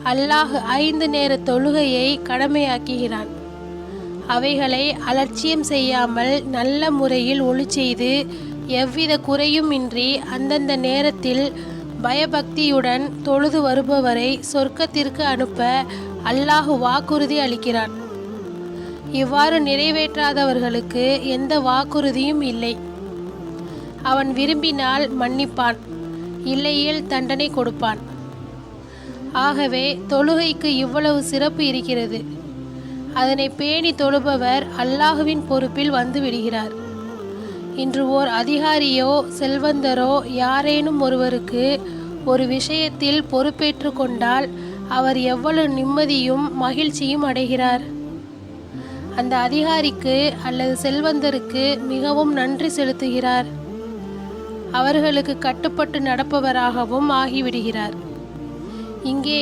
அல்லாஹ் 5 நேர தொழுகையை கடமையாக்குகிறான். அவைகளை அலட்சியம் செய்யாமல் நல்ல முறையில் ஒளிச்செய்து எவ்வித குறையுமின்றி அந்தந்த நேரத்தில் பயபக்தியுடன் தொழுது வருபவரை சொர்க்கத்திற்கு அனுப்ப அல்லாஹ் வாக்குறுதி அளிக்கிறான். இவ்வாறு நிறைவேற்றாதவர்களுக்கு எந்த வாக்குறுதியும் இல்லை. அவன் விரும்பினால் மன்னிப்பான், இல்லையேல் தண்டனை கொடுப்பான். ஆகவே தொழுகைக்கு இவ்வளவு சிறப்பு இருக்கிறது. அதனை பேணி தொழுபவர் அல்லாஹுவின் பொறுப்பில் வந்து விடுகிறார். இன்று ஓர் அதிகாரியோ செல்வந்தரோ யாரேனும் ஒருவருக்கு ஒரு விஷயத்தில் பொறுப்பேற்று கொண்டால் அவர் எவ்வளவு நிம்மதியும் மகிழ்ச்சியும் அடைகிறார். அந்த அதிகாரிக்கு அல்லது செல்வந்தருக்கு மிகவும் நன்றி செலுத்துகிறார். அவர்களுக்கு கட்டுப்பட்டு நடப்பவராகவும் ஆகிவிடுகிறார். இங்கே